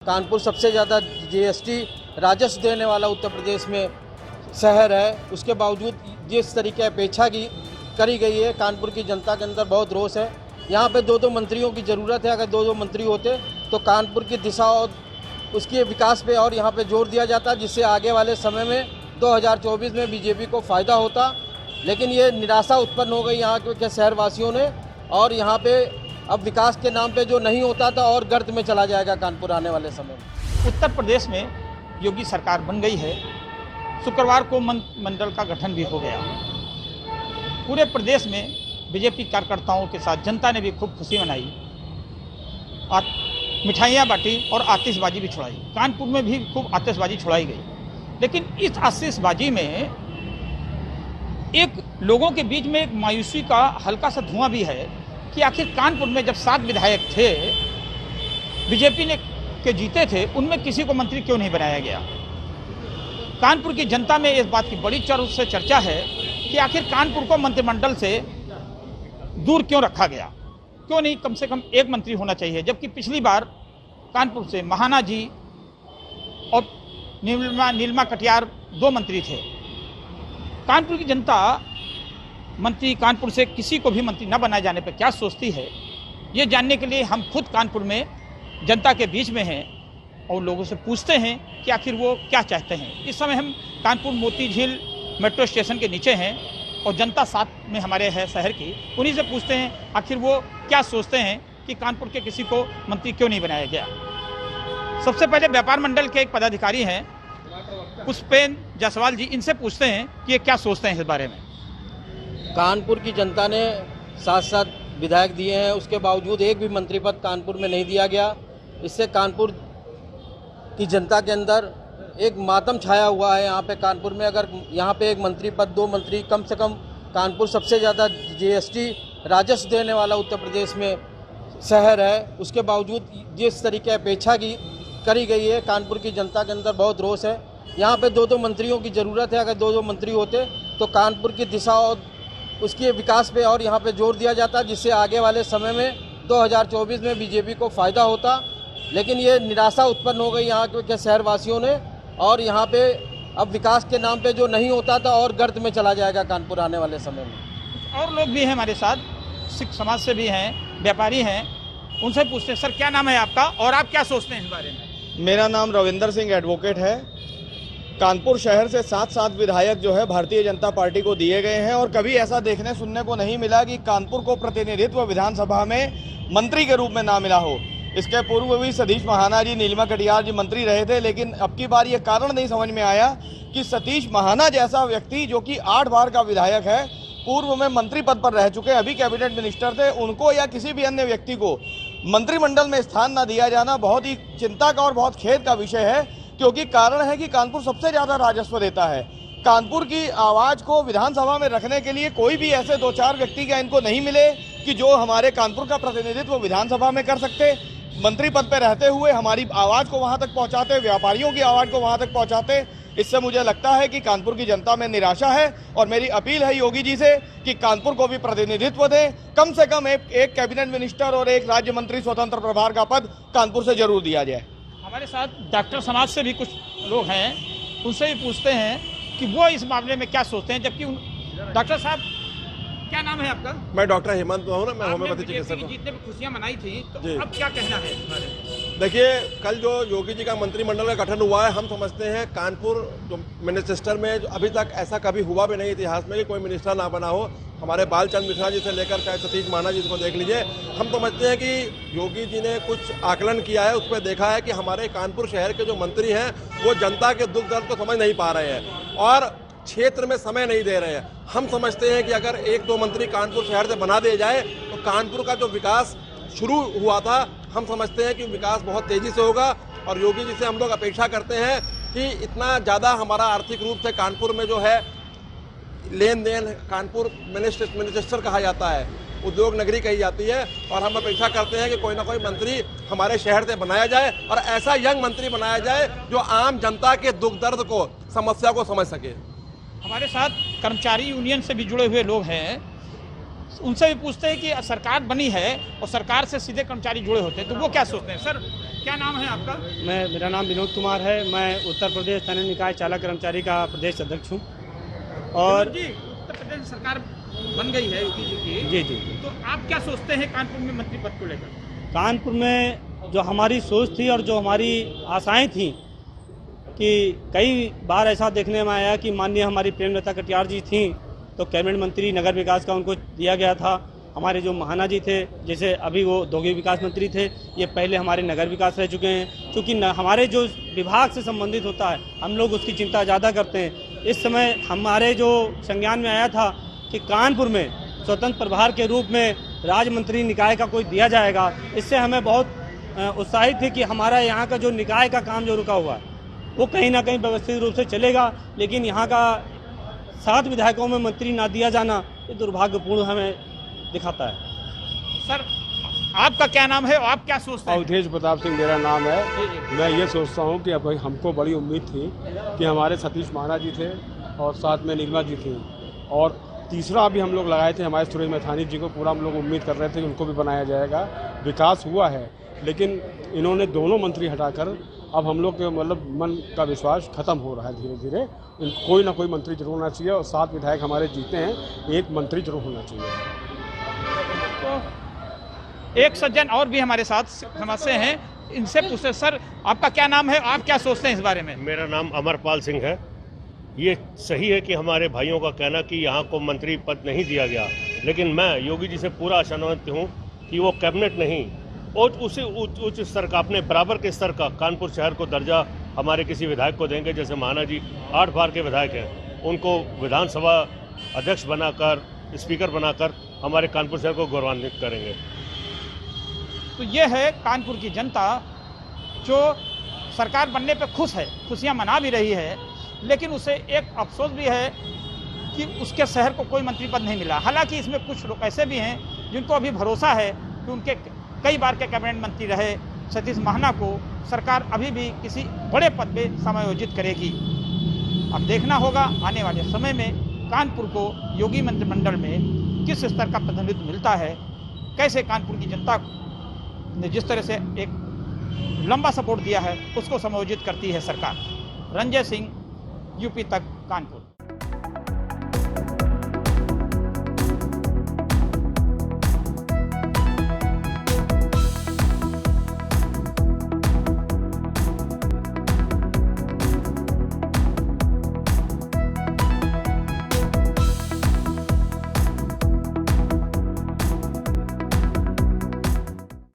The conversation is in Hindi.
कानपुर सबसे ज़्यादा जीएसटी राजस्व देने वाला उत्तर प्रदेश में शहर है। उसके बावजूद जिस तरीके अपेक्षा की करी गई है, कानपुर की जनता के अंदर बहुत रोष है। यहाँ पे दो मंत्रियों की ज़रूरत है। अगर दो मंत्री होते तो कानपुर की दिशा और उसके विकास पे और यहाँ पे जोर दिया जाता, जिससे आगे वाले समय में 2024 में बीजेपी को फ़ायदा होता। लेकिन ये निराशा उत्पन्न हो गई यहाँ के शहरवासियों ने, और यहाँ पे अब विकास के नाम पे जो नहीं होता था और गर्त में चला जाएगा कानपुर आने वाले समय में। उत्तर प्रदेश में योगी सरकार बन गई है। शुक्रवार को मंत्रिमंडल का गठन भी हो गया। पूरे प्रदेश में बीजेपी कार्यकर्ताओं के साथ जनता ने भी खूब खुशी मनाई और मिठाइयाँ बांटी और आतिशबाजी भी छुड़ाई। कानपुर में भी खूब आतिशबाजी छुड़ाई गई। लेकिन इस आतिशबाजी में एक लोगों के बीच में एक मायूसी का हल्का सा धुआं भी है कि आखिर कानपुर में जब 7 विधायक थे, बीजेपी ने के जीते थे, उनमें किसी को मंत्री क्यों नहीं बनाया गया। कानपुर की जनता में इस बात की बड़ी से चर्चा है कि आखिर कानपुर को मंत्रिमंडल से दूर क्यों रखा गया, क्यों नहीं कम से कम एक मंत्री होना चाहिए। जबकि पिछली बार कानपुर से महाना जी और नीलिमा कटियार 2 मंत्री थे। कानपुर की जनता मंत्री कानपुर से किसी को भी मंत्री न बनाए जाने पर क्या सोचती है, ये जानने के लिए हम खुद कानपुर में जनता के बीच में हैं और लोगों से पूछते हैं कि आखिर वो क्या चाहते हैं। इस समय हम कानपुर मोती झील मेट्रो स्टेशन के नीचे हैं और जनता साथ में हमारे है शहर की। उन्हीं से पूछते हैं आखिर वो क्या सोचते हैं कि कानपुर के किसी को मंत्री क्यों नहीं बनाया गया। सबसे पहले व्यापार मंडल के एक पदाधिकारी हैं पुष्पेन जायसवाल जी, इनसे पूछते हैं कि ये क्या सोचते हैं इस बारे में। कानपुर की जनता ने 7 विधायक दिए हैं, उसके बावजूद एक भी मंत्री पद कानपुर में नहीं दिया गया। इससे कानपुर की जनता के अंदर एक मातम छाया हुआ है। यहाँ पे कानपुर में अगर यहाँ पे एक मंत्री पद, 2 मंत्री, कम से कम कानपुर सबसे ज़्यादा जीएसटी राजस्व देने वाला उत्तर प्रदेश में शहर है। उसके बावजूद जिस तरीके अपेक्षा की करी गई है, कानपुर की जनता के अंदर बहुत रोष है। यहाँ पे दो मंत्रियों की ज़रूरत है। अगर दो मंत्री होते तो कानपुर की दिशा और उसके विकास पे और यहाँ पे जोर दिया जाता, जिससे आगे वाले समय में 2024 में बीजेपी को फ़ायदा होता। लेकिन ये निराशा उत्पन्न हो गई यहाँ के शहरवासियों ने, और यहाँ पे अब विकास के नाम पे जो नहीं होता था और गर्त में चला जाएगा कानपुर आने वाले समय में। और लोग भी हैं हमारे साथ, सिख समाज से भी हैं, व्यापारी हैं, उनसे पूछते हैं। सर क्या नाम है आपका और आप क्या सोचते हैं इस बारे में। मेरा नाम रविंदर सिंह एडवोकेट है। कानपुर शहर से 7 विधायक जो है भारतीय जनता पार्टी को दिए गए हैं, और कभी ऐसा देखने सुनने को नहीं मिला कि कानपुर को प्रतिनिधित्व विधानसभा में मंत्री के रूप में ना मिला हो। इसके पूर्व भी सतीश महाना जी, नीलिमा कटियार जी मंत्री रहे थे, लेकिन अब की बार ये कारण नहीं समझ में आया कि सतीश महाना जैसा व्यक्ति जो कि 8 बार का विधायक है, पूर्व में मंत्री पद पर रह चुके, अभी कैबिनेट मिनिस्टर थे, उनको या किसी भी अन्य व्यक्ति को मंत्रिमंडल में स्थान न दिया जाना बहुत ही चिंता का और बहुत खेद का विषय है। क्योंकि कारण है कि कानपुर सबसे ज्यादा राजस्व देता है। कानपुर की आवाज को विधानसभा में रखने के लिए कोई भी ऐसे 2-4 व्यक्ति क्या इनको नहीं मिले कि जो हमारे कानपुर का प्रतिनिधित्व विधानसभा में कर सकते, मंत्री पद पर रहते हुए हमारी आवाज को वहां तक पहुंचाते, व्यापारियों की आवाज को वहां तक पहुंचाते। इससे मुझे लगता है कि कानपुर की जनता में निराशा है, और मेरी अपील है योगी जी से कि कानपुर को भी प्रतिनिधित्व दें। कम से कम एक कैबिनेट मिनिस्टर और एक राज्य मंत्री स्वतंत्र प्रभार का पद कानपुर से जरूर दिया जाए। हमारे साथ डॉक्टर समाज से भी कुछ लोग हैं, उनसे भी पूछते हैं कि वो इस मामले में क्या सोचते हैं। जबकि डॉक्टर साहब क्या नाम है आपका। मैं डॉक्टर हेमंत हूँ ना, मैं होम्योपैथी चिकित्सक हूँ। जीतने में खुशियां मनाई थी, तो अब क्या कहना है इस बारे में। देखिए, कल जो योगी जी का मंत्रिमंडल का गठन हुआ है, हम समझते हैं कानपुर जो मिनिस्टर में जो अभी तक ऐसा कभी हुआ भी नहीं इतिहास में कि कोई मिनिस्टर ना बना हो। हमारे बालचंद मिश्रा जी से लेकर चाहे सतीश महाना जी को देख लीजिए। हम समझते हैं कि योगी जी ने कुछ आकलन किया है, उसमें देखा है कि हमारे कानपुर शहर के जो मंत्री हैं वो जनता के दुख दर्द को समझ नहीं पा रहे हैं और क्षेत्र में समय नहीं दे रहे हैं। हम समझते हैं कि अगर 1-2 मंत्री कानपुर शहर से बना दिए जाए तो कानपुर का जो विकास शुरू हुआ था, हम समझते हैं कि विकास बहुत तेजी से होगा। और योगी जी से हम लोग अपेक्षा करते हैं कि इतना ज़्यादा हमारा आर्थिक रूप से कानपुर में जो है लेन देन, कानपुर मैनचेस्टर कहा जाता है, उद्योग नगरी कही जाती है, और हम अपेक्षा करते हैं कि कोई ना कोई मंत्री हमारे शहर से बनाया जाए और ऐसा यंग मंत्री बनाया जाए जो आम जनता के दुख दर्द को, समस्या को समझ सके। हमारे साथ कर्मचारी यूनियन से भी जुड़े हुए लोग हैं। उनसे भी पूछते हैं कि सरकार बनी है और सरकार से सीधे कर्मचारी जुड़े होते हैं, तो वो क्या सोचते हैं। सर, क्या नाम है आपका? मेरा नाम विनोद कुमार है। मैं उत्तर प्रदेश स्थानीय निकाय चालक कर्मचारी का प्रदेश अध्यक्ष हूँ। और जी, उत्तर प्रदेश सरकार बन गई है यूपी की। जी, तो आप क्या सोचते हैं कानपुर में मंत्री पद को लेकर? कानपुर में जो हमारी सोच थी और जो हमारी आशाएं थी कि कई बार ऐसा देखने में आया कि माननीय हमारी प्रेमलता कटियार जी थी तो कैबिनेट मंत्री नगर विकास का उनको दिया गया था। हमारे जो महाना जी थे, जैसे अभी वो दोगी विकास मंत्री थे, ये पहले हमारे नगर विकास रह चुके हैं। क्योंकि हमारे जो विभाग से संबंधित होता है हम लोग उसकी चिंता ज़्यादा करते हैं। इस समय हमारे जो संज्ञान में आया था कि कानपुर में स्वतंत्र प्रभार के रूप में राज्य मंत्री निकाय का कोई दिया जाएगा, इससे हमें बहुत उत्साहित थे कि हमारा यहाँ का जो निकाय का काम जो रुका हुआ है वो कहीं ना कहीं व्यवस्थित रूप से चलेगा। लेकिन यहाँ का 7 विधायकों में मंत्री ना दिया जाना ये दुर्भाग्यपूर्ण हमें दिखाता है। सर, आपका क्या नाम है और आप क्या सोचते हैं? अवधेश प्रताप सिंह मेरा नाम है। मैं ये सोचता हूँ कि अब हमको बड़ी उम्मीद थी कि हमारे सतीश महाना जी थे और साथ में निर्मला जी थी, और तीसरा अभी हम लोग लगाए थे हमारे सुरेश मैथानी जी को। पूरा हम लोग उम्मीद कर रहे थे कि उनको भी बनाया जाएगा। विकास हुआ है, लेकिन इन्होंने दोनों मंत्री हटाकर अब हम लोग के मतलब मन का विश्वास खत्म हो रहा है धीरे धीरे। कोई ना कोई मंत्री जरूर होना चाहिए, और 7 विधायक हमारे जीते हैं, 1 मंत्री जरूर होना चाहिए। तो एक सज्जन और भी हमारे साथ समाज से हैं, इनसे पूछते। सर, आपका क्या नाम है, आप क्या सोचते हैं इस बारे में? मेरा नाम अमरपाल सिंह है। ये सही है कि हमारे भाइयों का कहना कि यहाँ को मंत्री पद नहीं दिया गया, लेकिन मैं योगी जी से पूरा आशान्वित हूँ कि वो कैबिनेट नहीं और उसी उच्च स्तर का, अपने बराबर के स्तर का कानपुर शहर को दर्जा हमारे किसी विधायक को देंगे। जैसे महाना जी 8 बार के विधायक हैं, उनको विधानसभा अध्यक्ष बनाकर, स्पीकर बनाकर हमारे कानपुर शहर को गौरवान्वित करेंगे। तो ये है कानपुर की जनता जो सरकार बनने पे खुश है, खुशियां मना भी रही है, लेकिन उसे एक अफसोस भी है कि उसके शहर को कोई मंत्री पद नहीं मिला। हालांकि इसमें कुछ लोग ऐसे भी हैं जिनको अभी भरोसा है कि उनके कई बार के कैबिनेट मंत्री रहे सतीश महाना को सरकार अभी भी किसी बड़े पद पे समायोजित करेगी। अब देखना होगा आने वाले समय में कानपुर को योगी मंत्रिमंडल में किस स्तर का प्रतिनिधित्व मिलता है, कैसे कानपुर की जनता ने जिस तरह से एक लंबा सपोर्ट दिया है उसको समायोजित करती है सरकार। रंजय सिंह, यूपी तक, कानपुर।